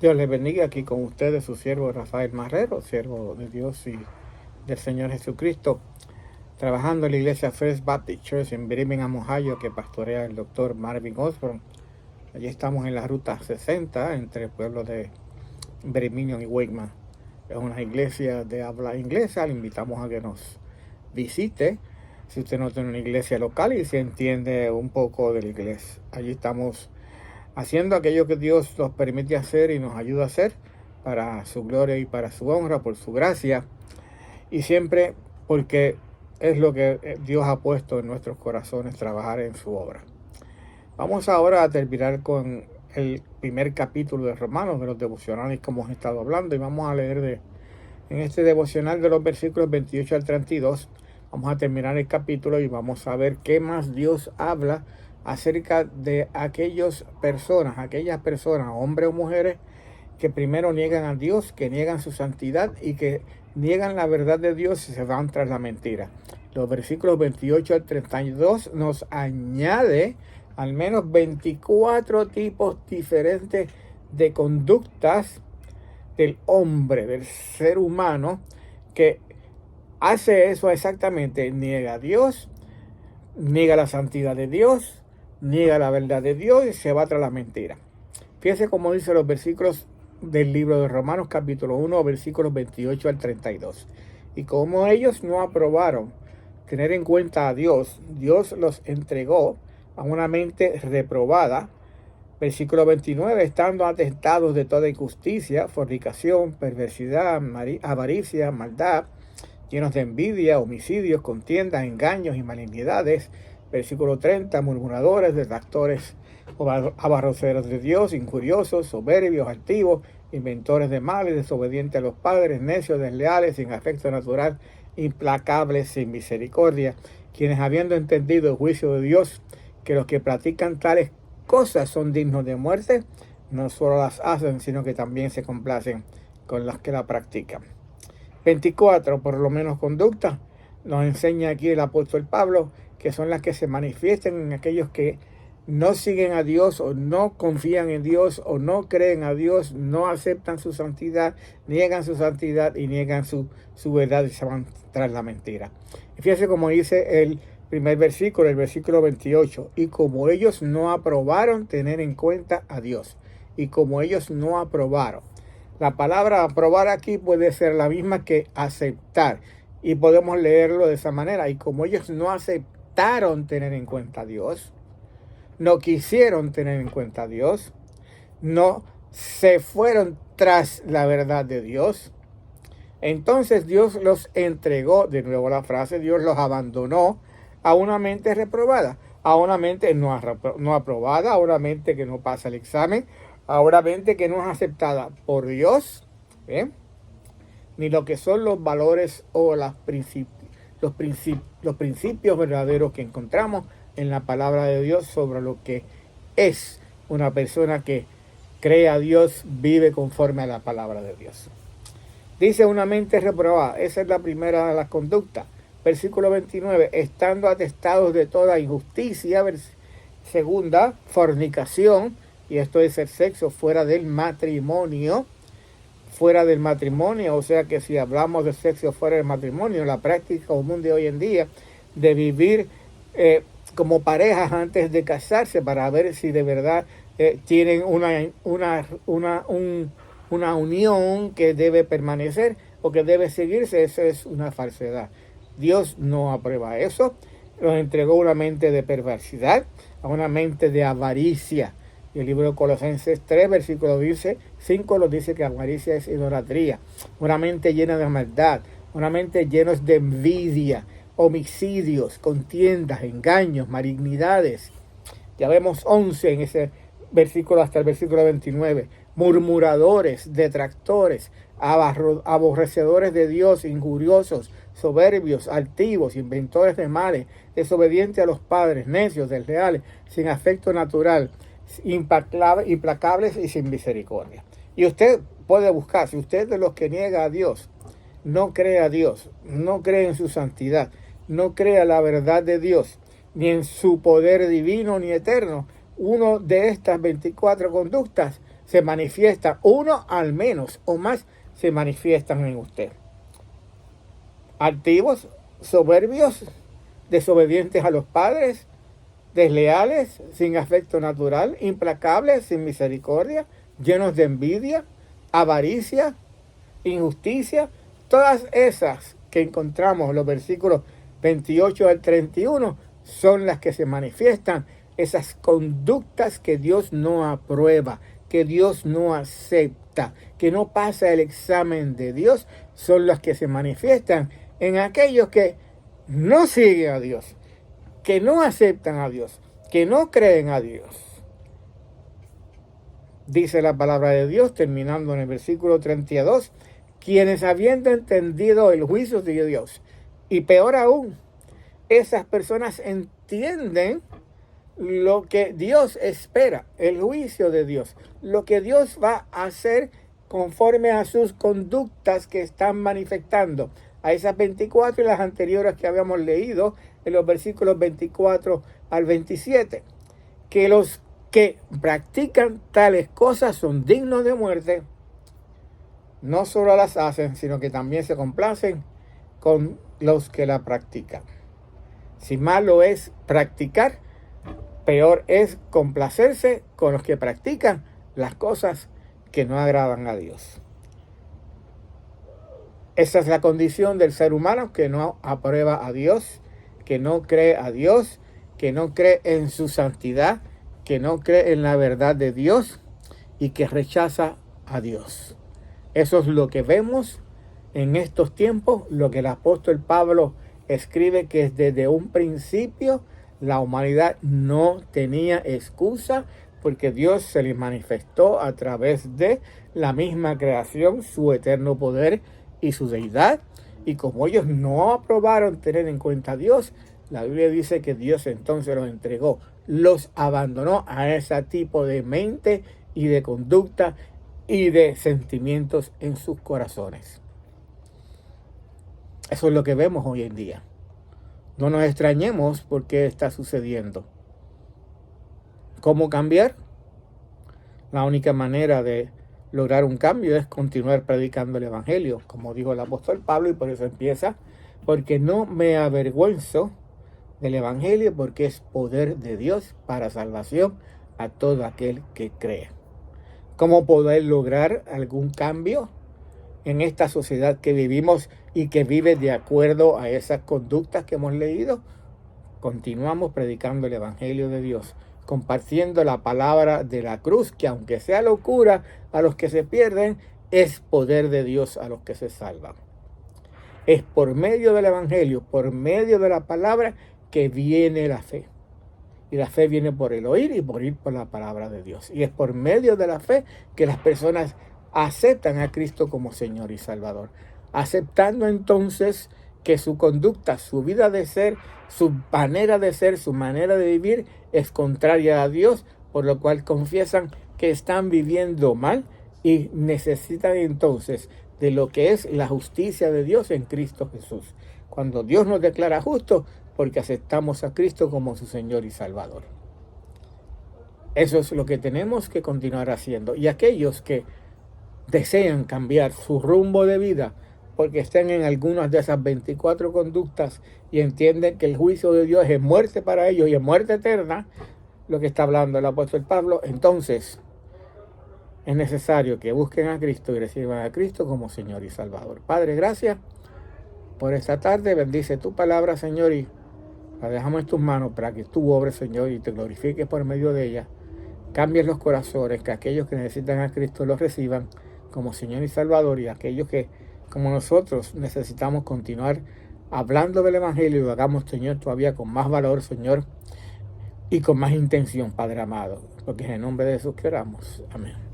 Dios les bendiga, aquí con ustedes su siervo Rafael Marrero, siervo de Dios y del Señor Jesucristo, trabajando en la iglesia First Baptist Church en Birmingham, Ohio, que pastorea el doctor Marvin Osborne. Allí estamos en la ruta 60 entre el pueblo de Birmingham y Wakeman. Es una iglesia de habla inglesa, le invitamos a que nos visite si usted no tiene una iglesia local y se entiende un poco del inglés. Allí estamos haciendo aquello que Dios nos permite hacer y nos ayuda a hacer para su gloria y para su honra, por su gracia, y siempre porque es lo que Dios ha puesto en nuestros corazones, trabajar en su obra. Vamos ahora a terminar con el primer capítulo de Romanos, de los devocionales como hemos estado hablando, y vamos a leer en este devocional de los versículos 28 al 32. Vamos a terminar el capítulo y vamos a ver qué más Dios habla acerca de aquellas personas, hombres o mujeres, que primero niegan a Dios, que niegan su santidad y que niegan la verdad de Dios y se van tras la mentira. Los versículos 28 al 32 nos añade al menos 24 tipos diferentes de conductas del hombre, del ser humano, que hace eso exactamente: niega a Dios, niega la santidad de Dios, niega la verdad de Dios y se va tras la mentira. Fíjense cómo dice los versículos del libro de Romanos capítulo 1, versículos 28 al 32. Y como ellos no aprobaron tener en cuenta a Dios, Dios los entregó a una mente reprobada. Versículo 29, estando atestados de toda injusticia, fornicación, perversidad, avaricia, maldad, llenos de envidia, homicidios, contiendas, engaños y malignidades. Versículo 30, murmuradores, detractores, abarroceros de Dios, injuriosos, soberbios, altivos, inventores de males, desobedientes a los padres, necios, desleales, sin afecto natural, implacables, sin misericordia, quienes habiendo entendido el juicio de Dios, que los que practican tales cosas son dignos de muerte, no solo las hacen, sino que también se complacen con las que la practican. 24, por lo menos conducta, nos enseña aquí el apóstol Pablo, que son las que se manifiestan en aquellos que no siguen a Dios o no confían en Dios o no creen a Dios, no aceptan su santidad, niegan su santidad y niegan su verdad y se van tras la mentira. Y fíjense como dice el primer versículo, el versículo 28, y como ellos no aprobaron tener en cuenta a Dios, y como ellos no aprobaron. La palabra aprobar aquí puede ser la misma que aceptar, y podemos leerlo de esa manera. Y como ellos no aceptaron tener en cuenta a Dios, no quisieron tener en cuenta a Dios, no se fueron tras la verdad de Dios, entonces Dios los entregó, de nuevo la frase, Dios los abandonó a una mente reprobada, a una mente no aprobada, a una mente que no pasa el examen, a una mente que no es aceptada por Dios, ni lo que son los valores o los principios verdaderos que encontramos en la palabra de Dios sobre lo que es una persona que cree a Dios, vive conforme a la palabra de Dios. Dice una mente reprobada, esa es la primera de las conductas. Versículo 29, estando atestados de toda injusticia. Segunda, fornicación, y esto es el sexo fuera del matrimonio. Fuera del matrimonio, o sea que si hablamos de sexo fuera del matrimonio, la práctica común de hoy en día de vivir como parejas antes de casarse para ver si de verdad tienen una unión que debe permanecer o que debe seguirse, eso es una falsedad. Dios no aprueba eso. Nos entregó una mente de perversidad, a una mente de avaricia. Y el libro de Colosenses 3, versículo 5 nos dice que avaricia es idolatría. Una mente llena de maldad, una mente llena de envidia, homicidios, contiendas, engaños, malignidades. Ya vemos 11 en ese versículo hasta el versículo 29. Murmuradores, detractores, aborrecedores de Dios, injuriosos, soberbios, altivos, inventores de males, desobedientes a los padres, necios, desleales, sin afecto natural, implacables y sin misericordia. Y usted puede buscar, si usted es de los que niega a Dios, no cree a Dios, no cree en su santidad, no cree a la verdad de Dios, ni en su poder divino ni eterno, uno de estas 24 conductas se manifiestan, uno al menos o más se manifiestan en usted. Altivos, soberbios, desobedientes a los padres, desleales, sin afecto natural, implacables, sin misericordia, llenos de envidia, avaricia, injusticia, todas esas que encontramos en los versículos 28 al 31 son las que se manifiestan, esas conductas que Dios no aprueba, que Dios no acepta, que no pasa el examen de Dios, son las que se manifiestan en aquellos que no siguen a Dios, que no aceptan a Dios, que no creen a Dios. Dice la palabra de Dios, terminando en el versículo 32, quienes habiendo entendido el juicio de Dios, y peor aún, esas personas entienden lo que Dios espera, el juicio de Dios, lo que Dios va a hacer conforme a sus conductas que están manifestando, a esas 24 y las anteriores que habíamos leído en los versículos 24 al 27, que los que practican tales cosas son dignos de muerte, no solo las hacen, sino que también se complacen con los que la practican. Si malo es practicar, peor es complacerse con los que practican las cosas que no agradan a Dios. Esa es la condición del ser humano que no aprueba a Dios, que no cree a Dios, que no cree en su santidad, que no cree en la verdad de Dios y que rechaza a Dios. Eso es lo que vemos en estos tiempos, lo que el apóstol Pablo escribe, que desde un principio la humanidad no tenía excusa porque Dios se les manifestó a través de la misma creación, su eterno poder y su deidad. Y como ellos no aprobaron tener en cuenta a Dios, la Biblia dice que Dios entonces los entregó, los abandonó a ese tipo de mente y de conducta y de sentimientos en sus corazones. Eso es lo que vemos hoy en día. No nos extrañemos por qué está sucediendo. ¿Cómo cambiar? La única manera de lograr un cambio es continuar predicando el Evangelio, como dijo el apóstol Pablo, y por eso empieza, porque no me avergüenzo del Evangelio, porque es poder de Dios para salvación a todo aquel que cree. ¿Cómo poder lograr algún cambio en esta sociedad que vivimos y que vive de acuerdo a esas conductas que hemos leído? Continuamos predicando el Evangelio de Dios, compartiendo la palabra de la cruz, que aunque sea locura a los que se pierden, es poder de Dios a los que se salvan. Es por medio del Evangelio, por medio de la palabra, que viene la fe. Y la fe viene por el oír y por ir por la palabra de Dios. Y es por medio de la fe que las personas aceptan a Cristo como Señor y Salvador. Aceptando entonces que su conducta, su vida de ser, su manera de ser, su manera de vivir es contraria a Dios, por lo cual confiesan que están viviendo mal y necesitan entonces de lo que es la justicia de Dios en Cristo Jesús. Cuando Dios nos declara justos, porque aceptamos a Cristo como su Señor y Salvador. Eso es lo que tenemos que continuar haciendo. Y aquellos que desean cambiar su rumbo de vida, porque estén en algunas de esas 24 conductas y entienden que el juicio de Dios es muerte para ellos y es muerte eterna, lo que está hablando el apóstol Pablo, entonces es necesario que busquen a Cristo y reciban a Cristo como Señor y Salvador. Padre, gracias por esta tarde. Bendice tu palabra, Señor, y la dejamos en tus manos para que tú obres, Señor, y te glorifiques por medio de ella. Cambies los corazones, que aquellos que necesitan a Cristo los reciban como Señor y Salvador, y aquellos que, como nosotros, necesitamos continuar hablando del Evangelio, y lo hagamos, Señor, todavía con más valor, Señor, y con más intención, Padre amado, porque es en el nombre de Jesús que oramos. Amén.